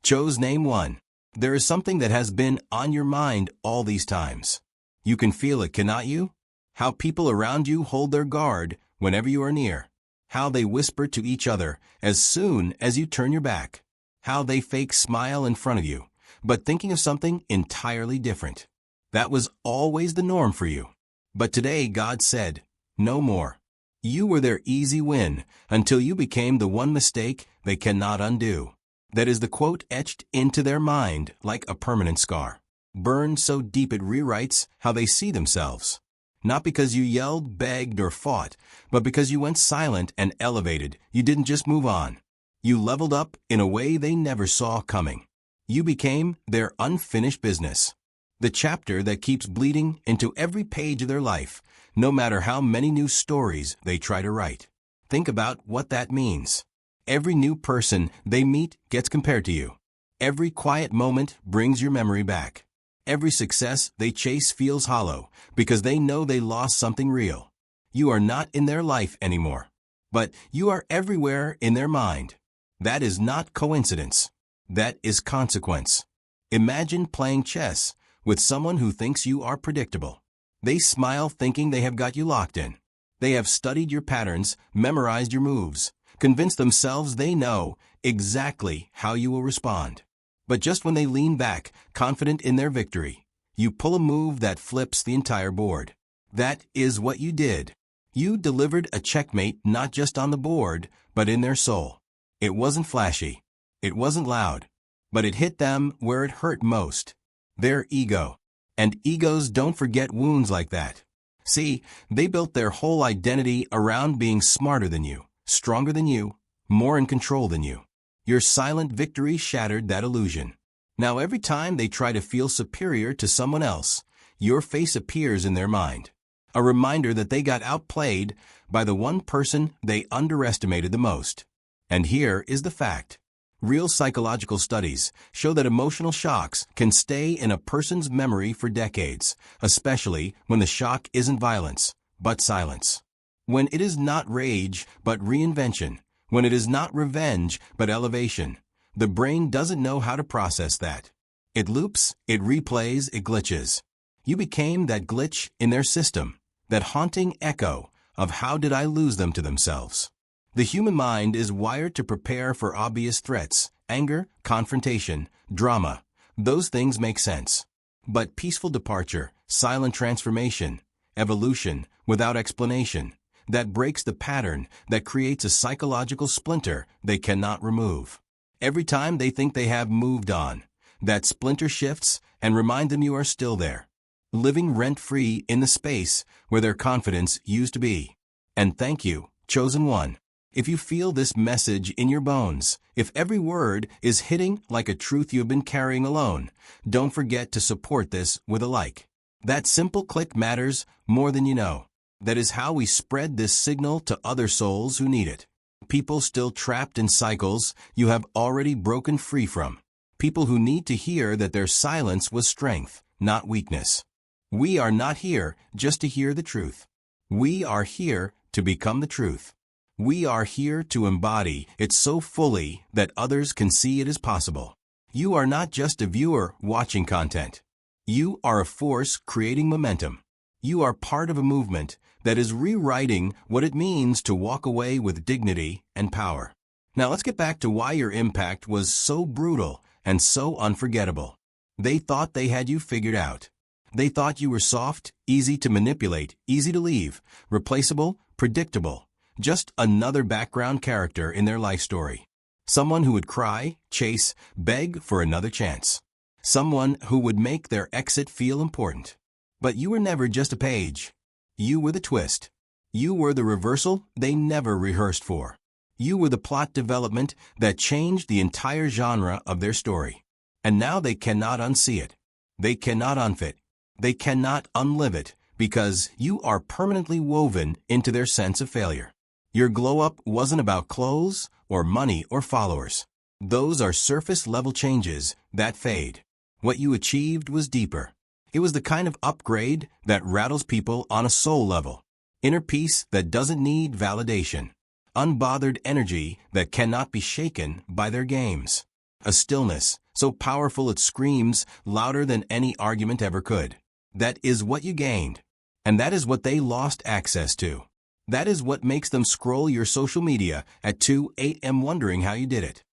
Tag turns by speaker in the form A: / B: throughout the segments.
A: Chose name 1. There is something that has been on your mind all these times. You can feel it, cannot you? How people around you hold their guard whenever you are near. How they whisper to each other as soon as you turn your back. How they fake smile in front of you, but thinking of something entirely different. That was always the norm for you. But today God said, no more. You were their easy win until you became the one mistake they cannot undo. That is the quote etched into their mind like a permanent scar. Burned so deep it rewrites how they see themselves. Not because you yelled, begged, or fought, but because you went silent and elevated. You didn't just move on. You leveled up in a way they never saw coming. You became their unfinished business. The chapter that keeps bleeding into every page of their life, no matter how many new stories they try to write. Think about what that means. Every new person they meet gets compared to you. Every quiet moment brings your memory back. Every success they chase feels hollow because they know they lost something real. You are not in their life anymore, but you are everywhere in their mind. That is not coincidence. That is consequence. Imagine playing chess with someone who thinks you are predictable. They smile thinking they have got you locked in. They have studied your patterns, memorized your moves, convinced themselves they know exactly how you will respond. But just when they lean back, confident in their victory, you pull a move that flips the entire board. That is what you did. You delivered a checkmate not just on the board, but in their soul. It wasn't flashy. It wasn't loud. But it hit them where it hurt most. Their ego. And egos don't forget wounds like that. See, they built their whole identity around being smarter than you, stronger than you, more in control than you. Your silent victory shattered that illusion. Now every time they try to feel superior to someone else, your face appears in their mind. A reminder that they got outplayed by the one person they underestimated the most. And here is the fact. Real psychological studies show that emotional shocks can stay in a person's memory for decades, especially when the shock isn't violence, but silence. When it is not rage, but reinvention. When it is not revenge, but elevation. The brain doesn't know how to process that. It loops, it replays, it glitches. You became that glitch in their system, that haunting echo of how did I lose them to themselves. The human mind is wired to prepare for obvious threats, anger, confrontation, drama. Those things make sense. But peaceful departure, silent transformation, evolution, without explanation, that breaks the pattern, that creates a psychological splinter they cannot remove. Every time they think they have moved on, that splinter shifts and reminds them you are still there, living rent-free in the space where their confidence used to be. And thank you, chosen one. If you feel this message in your bones, if every word is hitting like a truth you have been carrying alone, don't forget to support this with a like. That simple click matters more than you know. That is how we spread this signal to other souls who need it. People still trapped in cycles you have already broken free from. People who need to hear that their silence was strength, not weakness. We are not here just to hear the truth. We are here to become the truth. We are here to embody it so fully that others can see it is possible. You are not just a viewer watching content. You are a force creating momentum. You are part of a movement that is rewriting what it means to walk away with dignity and power. Now let's get back to why your impact was so brutal and so unforgettable. They thought they had you figured out. They thought you were soft, easy to manipulate, easy to leave, replaceable, predictable, just another background character in their life story. Someone who would cry, chase, beg for another chance. Someone who would make their exit feel important. But you were never just a page. You were the twist. You were the reversal they never rehearsed for. You were the plot development that changed the entire genre of their story. And now they cannot unsee it. They cannot unfit. They cannot unlive it because you are permanently woven into their sense of failure. Your glow-up wasn't about clothes or money or followers. Those are surface-level changes that fade. What you achieved was deeper. It was the kind of upgrade that rattles people on a soul level. Inner peace that doesn't need validation. Unbothered energy that cannot be shaken by their games. A stillness, so powerful it screams louder than any argument ever could. That is what you gained. And that is what they lost access to. That is what makes them scroll your social media at 2 a.m. wondering how you did it.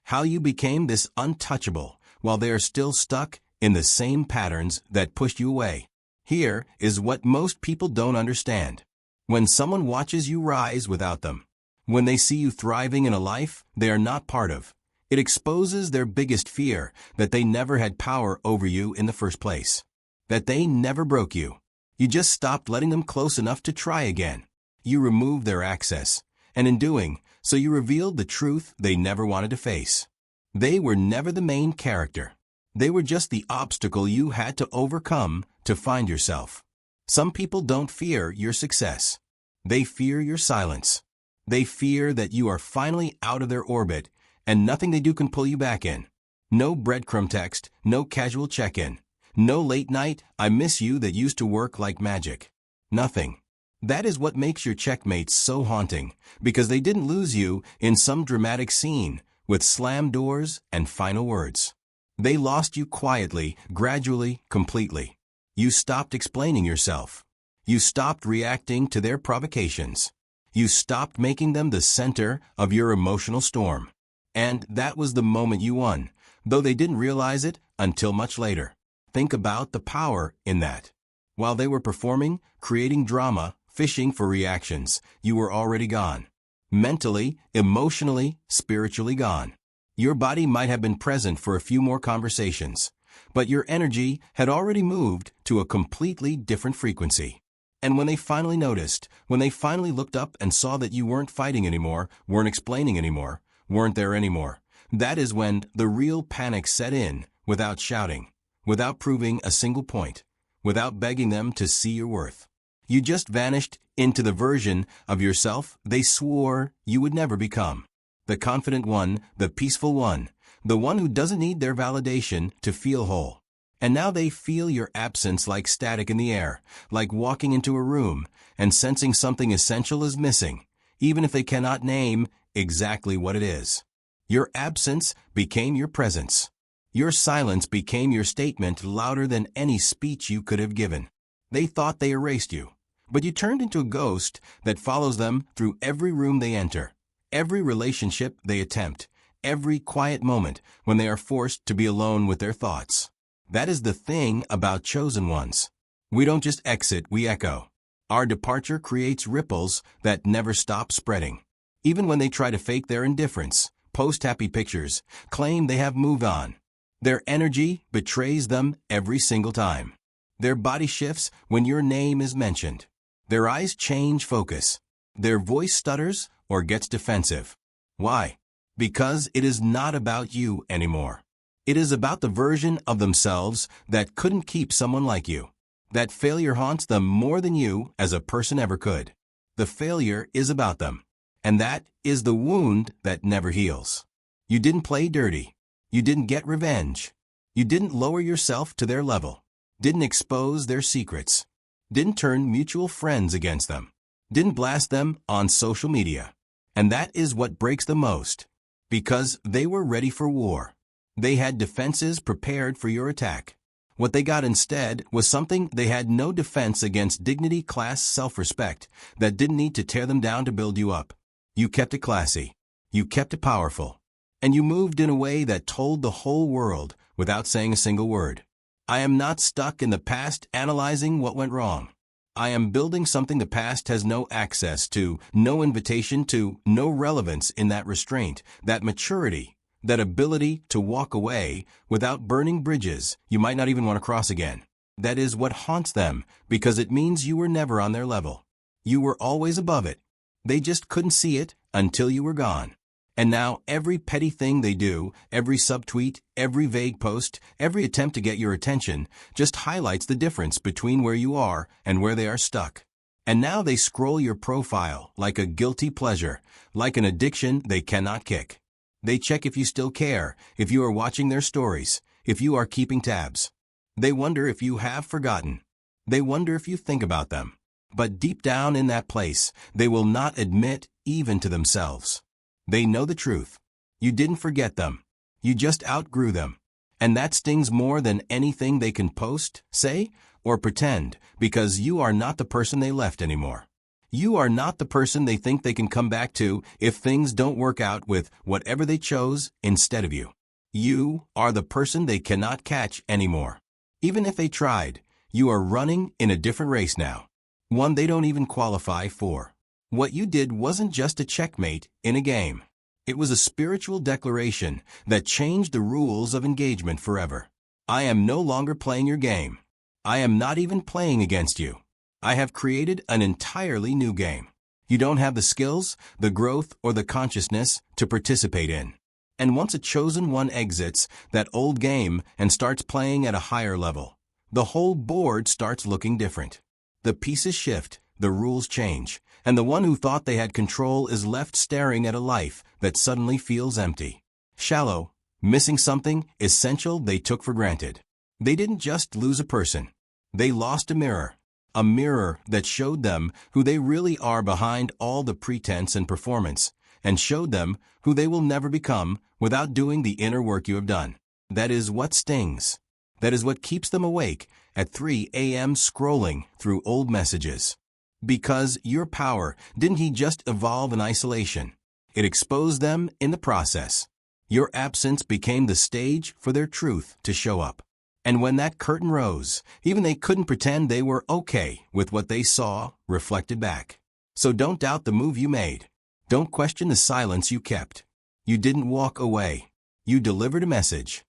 A: How you became this untouchable while they are still stuck in the same patterns that pushed you away. Here is what most people don't understand. When someone watches you rise without them, when they see you thriving in a life they are not part of, it exposes their biggest fear, that they never had power over you in the first place. That they never broke you. You just stopped letting them close enough to try again. You removed their access, and in doing so you revealed the truth they never wanted to face. They were never the main character. They were just the obstacle you had to overcome to find yourself. Some people don't fear your success. They fear your silence. They fear that you are finally out of their orbit and nothing they do can pull you back in. No breadcrumb text, no casual check-in, no late night "I miss you" that used to work like magic. Nothing. That is what makes your checkmates so haunting, because they didn't lose you in some dramatic scene with slam doors and final words. They lost you quietly, gradually, completely. You stopped explaining yourself. You stopped reacting to their provocations. You stopped making them the center of your emotional storm. And that was the moment you won, though they didn't realize it until much later. Think about the power in that. While they were performing, creating drama, fishing for reactions, you were already gone. Mentally, emotionally, spiritually gone. Your body might have been present for a few more conversations, but your energy had already moved to a completely different frequency. And when they finally noticed, when they finally looked up and saw that you weren't fighting anymore, weren't explaining anymore, weren't there anymore, that is when the real panic set in, without shouting, without proving a single point, without begging them to see your worth. You just vanished into the version of yourself they swore you would never become. The confident one, the peaceful one, the one who doesn't need their validation to feel whole. And now they feel your absence like static in the air, like walking into a room and sensing something essential is missing, even if they cannot name exactly what it is. Your absence became your presence. Your silence became your statement, louder than any speech you could have given. They thought they erased you, but you turned into a ghost that follows them through every room they enter, every relationship they attempt, every quiet moment when they are forced to be alone with their thoughts. That is the thing about chosen ones. We don't just exit, we echo. Our departure creates ripples that never stop spreading. Even when they try to fake their indifference, post happy pictures, claim they have moved on, their energy betrays them every single time. Their body shifts when your name is mentioned. Their eyes change focus. Their voice stutters or gets defensive. Why? Because it is not about you anymore. It is about the version of themselves that couldn't keep someone like you. That failure haunts them more than you as a person ever could. The failure is about them. And that is the wound that never heals. You didn't play dirty. You didn't get revenge. You didn't lower yourself to their level. Didn't expose their secrets. Didn't turn mutual friends against them. Didn't blast them on social media. And that is what breaks the most. Because they were ready for war. They had defenses prepared for your attack. What they got instead was something they had no defense against: dignity, class, self-respect, that didn't need to tear them down to build you up. You kept it classy. You kept it powerful. And you moved in a way that told the whole world without saying a single word. I am not stuck in the past analyzing what went wrong. I am building something the past has no access to, no invitation to, no relevance in that restraint, that maturity, that ability to walk away without burning bridges you might not even want to cross again. That is what haunts them, because it means you were never on their level. You were always above it. They just couldn't see it until you were gone. And now every petty thing they do, every subtweet, every vague post, every attempt to get your attention just highlights the difference between where you are and where they are stuck. And now they scroll your profile like a guilty pleasure, like an addiction they cannot kick. They check if you still care, if you are watching their stories, if you are keeping tabs. They wonder if you have forgotten. They wonder if you think about them. But deep down in that place, they will not admit even to themselves. They know the truth. You didn't forget them. You just outgrew them. And that stings more than anything they can post, say, or pretend, because you are not the person they left anymore. You are not the person they think they can come back to if things don't work out with whatever they chose instead of you. You are the person they cannot catch anymore. Even if they tried, you are running in a different race now. One they don't even qualify for. What you did wasn't just a checkmate in a game. It was a spiritual declaration that changed the rules of engagement forever. I am no longer playing your game. I am not even playing against you. I have created an entirely new game. You don't have the skills, the growth, or the consciousness to participate in. And once a chosen one exits that old game and starts playing at a higher level, the whole board starts looking different. The pieces shift, the rules change, and the one who thought they had control is left staring at a life that suddenly feels empty. Shallow, missing something essential they took for granted. They didn't just lose a person. They lost a mirror that showed them who they really are behind all the pretense and performance, and showed them who they will never become without doing the inner work you have done. That is what stings. That is what keeps them awake at 3 a.m. scrolling through old messages. Because your power didn't just evolve in isolation. It exposed them in the process. Your absence became the stage for their truth to show up. And when that curtain rose, even they couldn't pretend they were okay with what they saw reflected back. So don't doubt the move you made. Don't question the silence you kept. You didn't walk away. You delivered a message.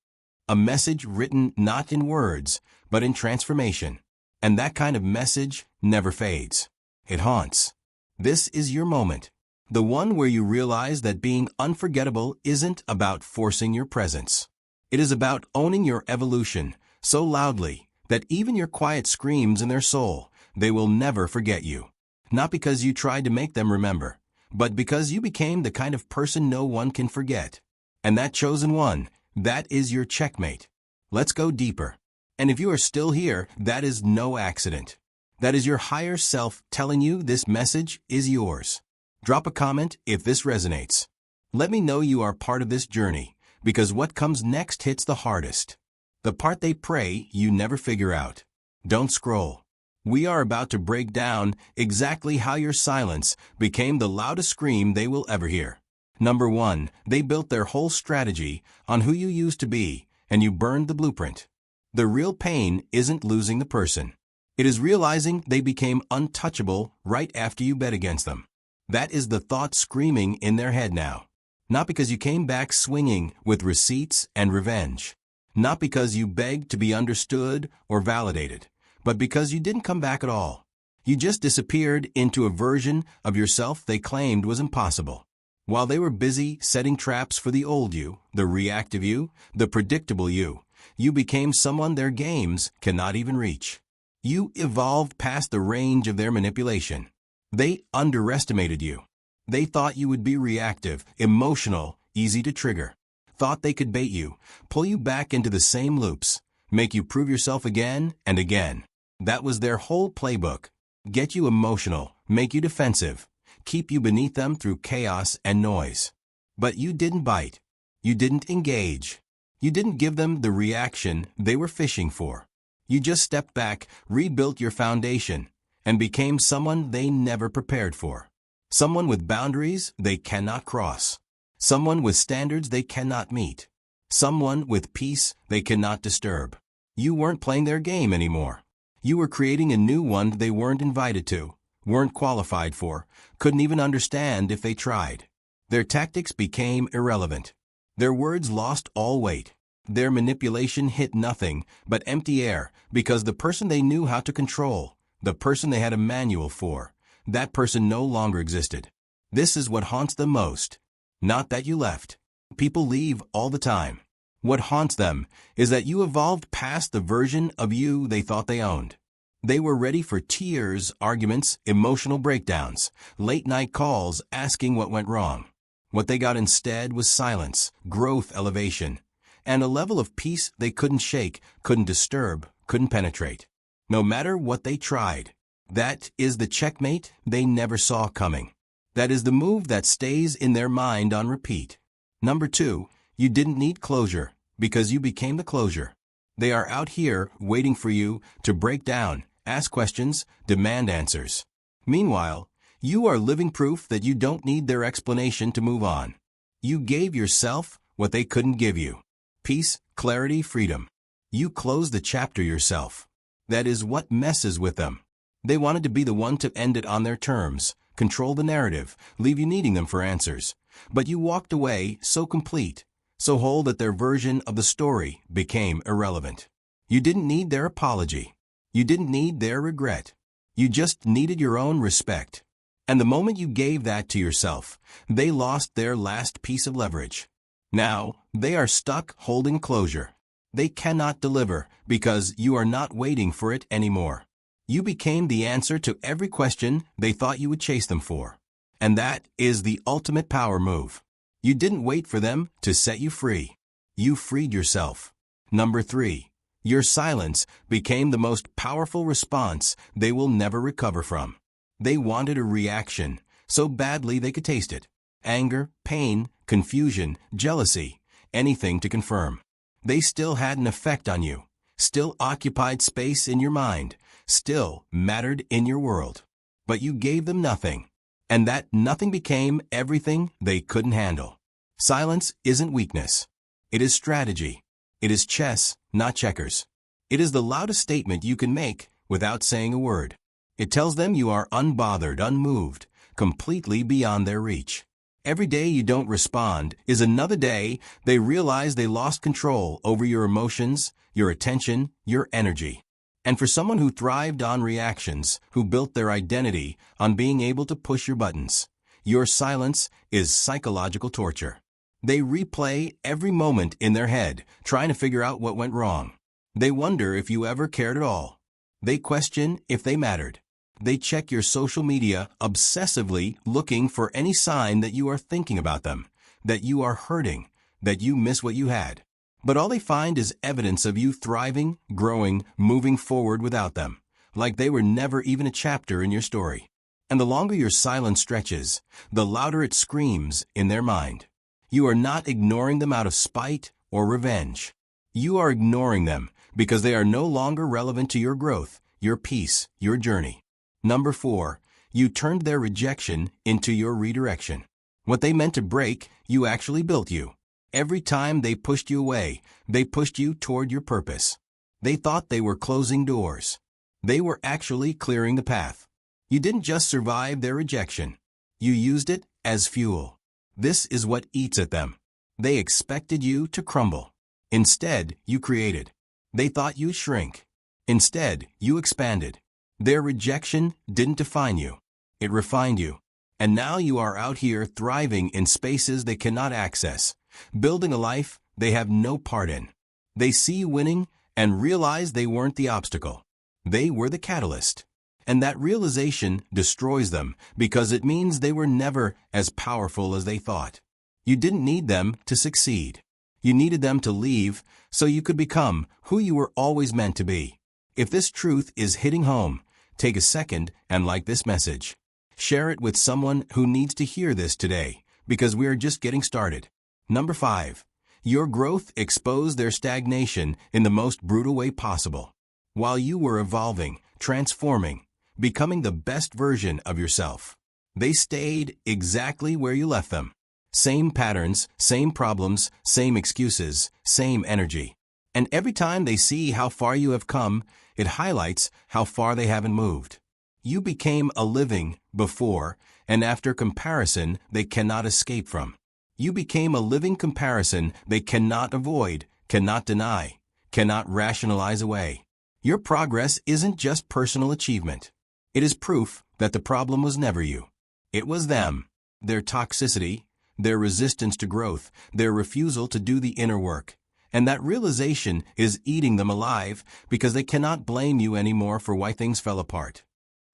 A: A message written not in words, but in transformation. And that kind of message never fades. It haunts. This is your moment. The one where you realize that being unforgettable isn't about forcing your presence. It is about owning your evolution so loudly that even your quiet screams in their soul, they will never forget you. Not because you tried to make them remember, but because you became the kind of person no one can forget. And that chosen one, that is your checkmate. Let's go deeper. And if you are still here, that is no accident. That is your higher self telling you this message is yours. Drop a comment if this resonates. Let me know you are part of this journey, because what comes next hits the hardest. The part they pray you never figure out. Don't scroll. We are about to break down exactly how your silence became the loudest scream they will ever hear. Number 1, they built their whole strategy on who you used to be, and you burned the blueprint. The real pain isn't losing the person. It is realizing they became untouchable right after you bet against them. That is the thought screaming in their head now. Not because you came back swinging with receipts and revenge. Not because you begged to be understood or validated, but because you didn't come back at all. You just disappeared into a version of yourself they claimed was impossible. While they were busy setting traps for the old you, the reactive you, the predictable you, you became someone their games cannot even reach. You evolved past the range of their manipulation. They underestimated you. They thought you would be reactive, emotional, easy to trigger. Thought they could bait you, pull you back into the same loops, make you prove yourself again and again. That was their whole playbook. Get you emotional, make you defensive, keep you beneath them through chaos and noise. But you didn't bite. You didn't engage. You didn't give them the reaction they were fishing for. You just stepped back, rebuilt your foundation, and became someone they never prepared for. Someone with boundaries they cannot cross. Someone with standards they cannot meet. Someone with peace they cannot disturb. You weren't playing their game anymore. You were creating a new one they weren't invited to, weren't qualified for, couldn't even understand if they tried. Their tactics became irrelevant. Their words lost all weight. Their manipulation hit nothing but empty air because the person they knew how to control, the person they had a manual for, that person no longer existed. This is what haunts them most. Not that you left. People leave all the time. What haunts them is that you evolved past the version of you they thought they owned. They were ready for tears, arguments, emotional breakdowns, late-night calls asking what went wrong. What they got instead was silence, growth, elevation, and a level of peace they couldn't shake, couldn't disturb, couldn't penetrate. No matter what they tried. That is the checkmate they never saw coming. That is the move that stays in their mind on repeat. Number 2, You didn't need closure because you became the closure. They are out here waiting for you to break down, ask questions, demand answers. Meanwhile, you are living proof that you don't need their explanation to move on. You gave yourself what they couldn't give you. Peace, clarity, freedom. You closed the chapter yourself. That is what messes with them. They wanted to be the one to end it on their terms, control the narrative, leave you needing them for answers. But you walked away so complete, so whole that their version of the story became irrelevant. You didn't need their apology. You didn't need their regret. You just needed your own respect. And the moment you gave that to yourself, they lost their last piece of leverage. Now, they are stuck holding closure. They cannot deliver because you are not waiting for it anymore. You became the answer to every question they thought you would chase them for. And that is the ultimate power move. You didn't wait for them to set you free. You freed yourself. Number 3. Your silence became the most powerful response they will never recover from. They wanted a reaction so badly they could taste it. Anger, pain, confusion, jealousy, anything to confirm. They still had an effect on you, still occupied space in your mind, still mattered in your world. But you gave them nothing, and that nothing became everything they couldn't handle. Silence isn't weakness. It is strategy. It is chess, not checkers. It is the loudest statement you can make without saying a word. It tells them you are unbothered, unmoved, completely beyond their reach. Every day you don't respond is another day they realize they lost control over your emotions, your attention, your energy. And for someone who thrived on reactions, who built their identity on being able to push your buttons, your silence is psychological torture. They replay every moment in their head, trying to figure out what went wrong. They wonder if you ever cared at all. They question if they mattered. They check your social media obsessively, looking for any sign that you are thinking about them, that you are hurting, that you miss what you had. But all they find is evidence of you thriving, growing, moving forward without them, like they were never even a chapter in your story. And the longer your silence stretches, the louder it screams in their mind. You are not ignoring them out of spite or revenge. You are ignoring them because they are no longer relevant to your growth, your peace, your journey. Number 4, you turned their rejection into your redirection. What they meant to break, you actually built you. Every time they pushed you away, they pushed you toward your purpose. They thought they were closing doors. They were actually clearing the path. You didn't just survive their rejection. You used it as fuel. This is what eats at them. They expected you to crumble. Instead, you created. They thought you'd shrink. Instead, you expanded. Their rejection didn't define you. It refined you. And now you are out here thriving in spaces they cannot access, building a life they have no part in. They see you winning and realize they weren't the obstacle. They were the catalyst. And that realization destroys them because it means they were never as powerful as they thought. You didn't need them to succeed. You needed them to leave so you could become who you were always meant to be. If this truth is hitting home, take a second and like this message. Share it with someone who needs to hear this today, because we are just getting started. Number 5. Your growth exposed their stagnation in the most brutal way possible. While you were evolving, transforming, becoming the best version of yourself, they stayed exactly where you left them. Same patterns, same problems, same excuses, same energy. And every time they see how far you have come, it highlights how far they haven't moved. You became a living before and after comparison they cannot escape from. You became a living comparison they cannot avoid, cannot deny, cannot rationalize away. Your progress isn't just personal achievement. It is proof that the problem was never you. It was them, their toxicity, their resistance to growth, their refusal to do the inner work. And that realization is eating them alive because they cannot blame you anymore for why things fell apart.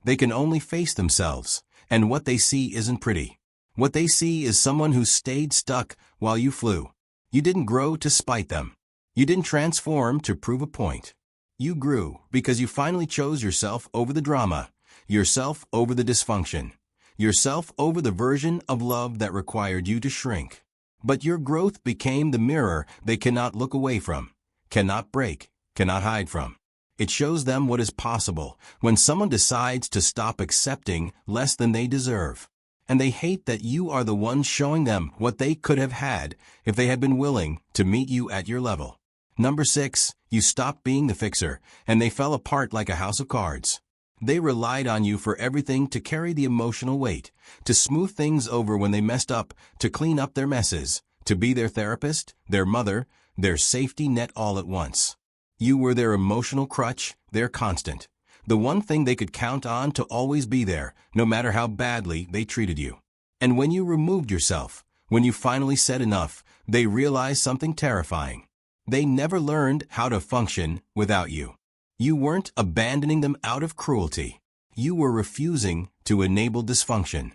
A: They can only face themselves, and what they see isn't pretty. What they see is someone who stayed stuck while you flew. You didn't grow to spite them. You didn't transform to prove a point. You grew because you finally chose yourself over the drama, yourself over the dysfunction, yourself over the version of love that required you to shrink. But your growth became the mirror they cannot look away from, cannot break, cannot hide from. It shows them what is possible when someone decides to stop accepting less than they deserve. And they hate that you are the one showing them what they could have had if they had been willing to meet you at your level. Number 6, you stopped being the fixer, and they fell apart like a house of cards. They relied on you for everything, to carry the emotional weight, to smooth things over when they messed up, to clean up their messes, to be their therapist, their mother, their safety net all at once. You were their emotional crutch, their constant, the one thing they could count on to always be there, no matter how badly they treated you. And when you removed yourself, when you finally said enough, they realized something terrifying. They never learned how to function without you. You weren't abandoning them out of cruelty. You were refusing to enable dysfunction,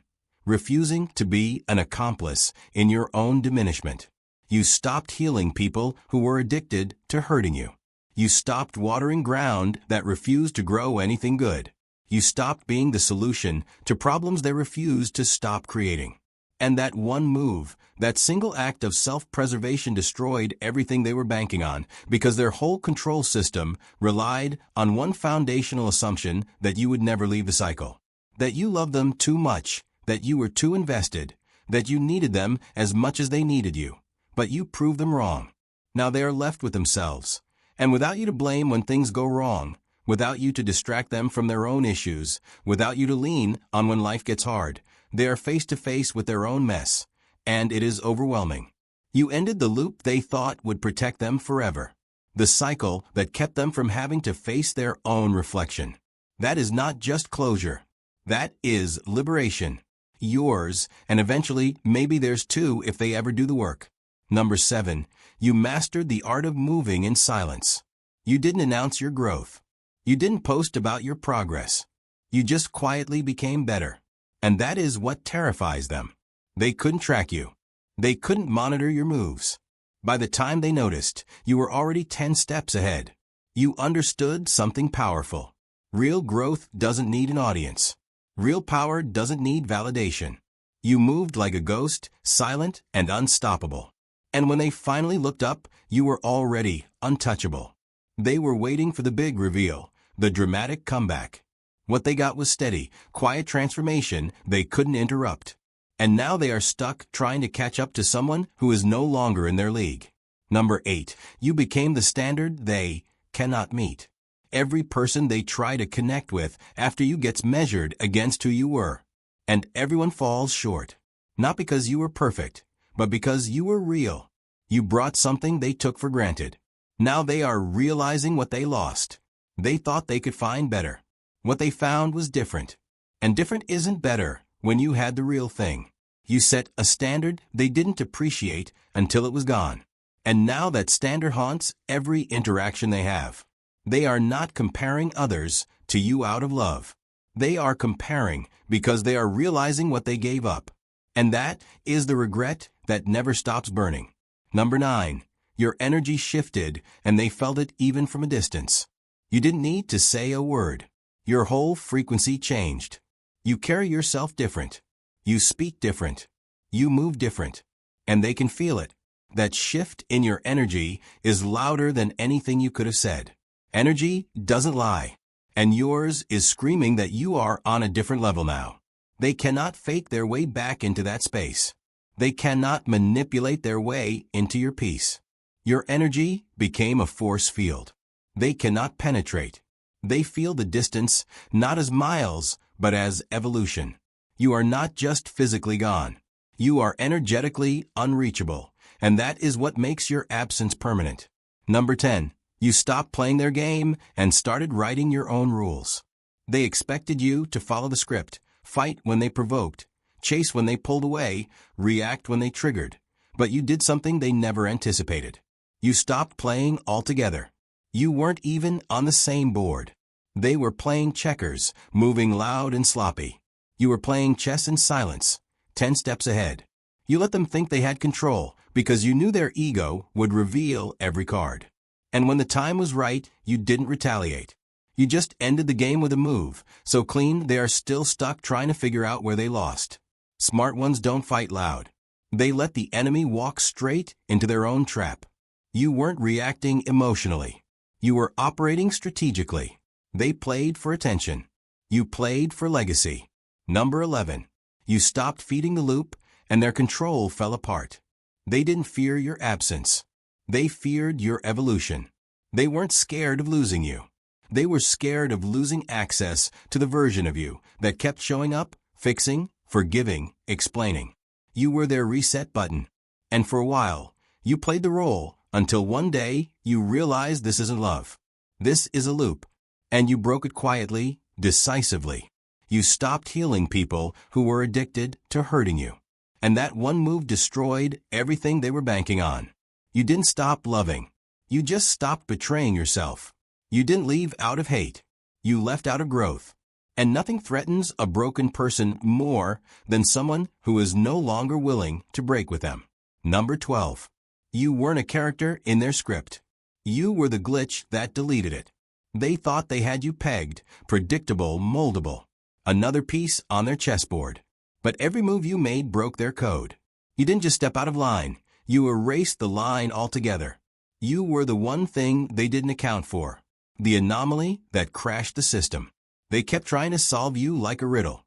A: refusing to be an accomplice in your own diminishment. You stopped healing people who were addicted to hurting you. You stopped watering ground that refused to grow anything good. You stopped being the solution to problems they refused to stop creating. And that one move, that single act of self-preservation, destroyed everything they were banking on, because their whole control system relied on one foundational assumption: that you would never leave the cycle, that you loved them too much, that you were too invested, that you needed them as much as they needed you. But you proved them wrong. Now they are left with themselves, and without you to blame when things go wrong, without you to distract them from their own issues, without you to lean on when life gets hard, they are face to face with their own mess, and it is overwhelming. You ended the loop they thought would protect them forever, the cycle that kept them from having to face their own reflection. That is not just closure. That is liberation. Yours, and eventually maybe theirs too if they ever do the work. Number 7, you mastered the art of moving in silence. You didn't announce your growth. You didn't post about your progress. You just quietly became better. And that is what terrifies them. They couldn't track you. They couldn't monitor your moves. By the time they noticed, you were already 10 steps ahead. You understood something powerful. Real growth doesn't need an audience. Real power doesn't need validation. You moved like a ghost, silent and unstoppable. And when they finally looked up, you were already untouchable. They were waiting for the big reveal, the dramatic comeback. What they got was steady, quiet transformation they couldn't interrupt. And now they are stuck trying to catch up to someone who is no longer in their league. Number 8, you became the standard they cannot meet. Every person they try to connect with after you gets measured against who you were. And everyone falls short. Not because you were perfect, but because you were real. You brought something they took for granted. Now they are realizing what they lost. They thought they could find better. What they found was different. And different isn't better when you had the real thing. You set a standard they didn't appreciate until it was gone. And now that standard haunts every interaction they have. They are not comparing others to you out of love. They are comparing because they are realizing what they gave up. And that is the regret that never stops burning. Number 9, your energy shifted and they felt it even from a distance. You didn't need to say a word. Your whole frequency changed. You carry yourself different. You speak different. You move different. And they can feel it. That shift in your energy is louder than anything you could have said. Energy doesn't lie. And yours is screaming that you are on a different level now. They cannot fake their way back into that space. They cannot manipulate their way into your peace. Your energy became a force field. They cannot penetrate. They feel the distance, not as miles, but as evolution. You are not just physically gone. You are energetically unreachable, and that is what makes your absence permanent. Number 10, you stopped playing their game and started writing your own rules. They expected you to follow the script, fight when they provoked, chase when they pulled away, react when they triggered. But you did something they never anticipated. You stopped playing altogether. You weren't even on the same board. They were playing checkers, moving loud and sloppy. You were playing chess in silence, 10 steps ahead. You let them think they had control because you knew their ego would reveal every card. And when the time was right, you didn't retaliate. You just ended the game with a move, so clean they are still stuck trying to figure out where they lost. Smart ones don't fight loud. They let the enemy walk straight into their own trap. You weren't reacting emotionally. You were operating strategically. They played for attention. You played for legacy. Number 11. You stopped feeding the loop, and their control fell apart. They didn't fear your absence. They feared your evolution. They weren't scared of losing you. They were scared of losing access to the version of you that kept showing up, fixing, forgiving, explaining. You were their reset button. And for a while, you played the role until one day you realized this isn't love. This is a loop. And you broke it quietly, decisively. You stopped healing people who were addicted to hurting you. And that one move destroyed everything they were banking on. You didn't stop loving. You just stopped betraying yourself. You didn't leave out of hate. You left out of growth. And nothing threatens a broken person more than someone who is no longer willing to break with them. Number 12. You weren't a character in their script. You were the glitch that deleted it. They thought they had you pegged, predictable, moldable. Another piece on their chessboard. But every move you made broke their code. You didn't just step out of line. You erased the line altogether. You were the one thing they didn't account for. The anomaly that crashed the system. They kept trying to solve you like a riddle.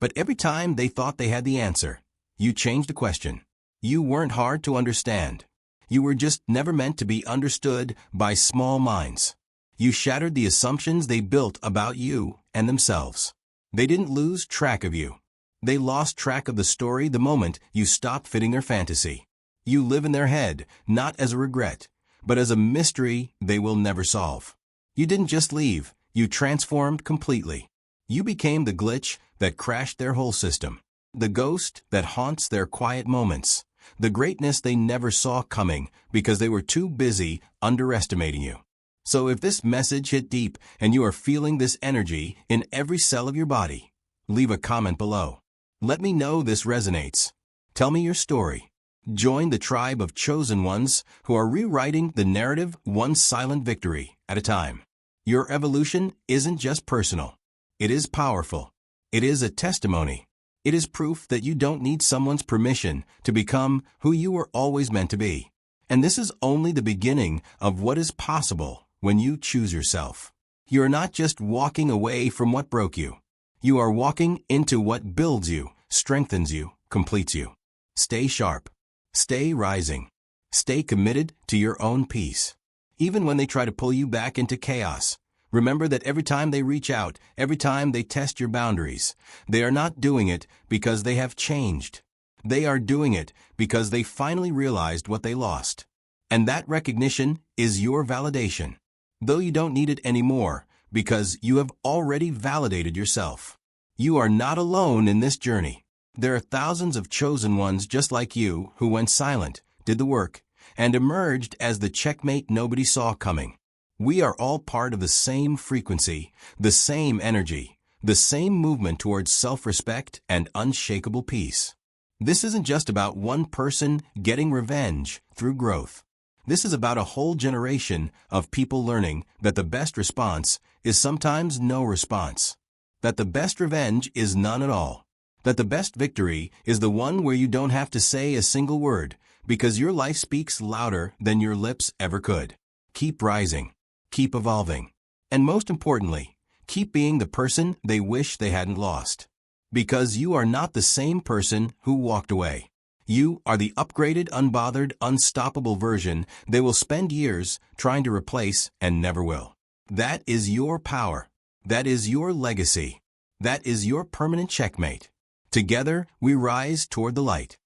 A: But every time they thought they had the answer, you changed the question. You weren't hard to understand. You were just never meant to be understood by small minds. You shattered the assumptions they built about you and themselves. They didn't lose track of you. They lost track of the story the moment you stopped fitting their fantasy. You live in their head, not as a regret, but as a mystery they will never solve. You didn't just leave, you transformed completely. You became the glitch that crashed their whole system, the ghost that haunts their quiet moments, the greatness they never saw coming because they were too busy underestimating you. So if this message hit deep and you are feeling this energy in every cell of your body, leave a comment below. Let me know this resonates. Tell me your story. Join the tribe of chosen ones who are rewriting the narrative one silent victory at a time. Your evolution isn't just personal. It is powerful. It is a testimony. It is proof that you don't need someone's permission to become who you were always meant to be. And this is only the beginning of what is possible when you choose yourself. You are not just walking away from what broke you. You are walking into what builds you, strengthens you, completes you. Stay sharp. Stay rising. Stay committed to your own peace. Even when they try to pull you back into chaos, remember that every time they reach out, every time they test your boundaries, they are not doing it because they have changed. They are doing it because they finally realized what they lost. And that recognition is your validation. Though you don't need it anymore, because you have already validated yourself. You are not alone in this journey. There are thousands of chosen ones just like you who went silent, did the work, and emerged as the checkmate nobody saw coming. We are all part of the same frequency, the same energy, the same movement towards self-respect and unshakable peace. This isn't just about one person getting revenge through growth. This is about a whole generation of people learning that the best response is sometimes no response. That the best revenge is none at all. That the best victory is the one where you don't have to say a single word, because your life speaks louder than your lips ever could. Keep rising. Keep evolving. And most importantly, keep being the person they wish they hadn't lost. Because you are not the same person who walked away. You are the upgraded, unbothered, unstoppable version they will spend years trying to replace and never will. That is your power. That is your legacy. That is your permanent checkmate. Together, we rise toward the light.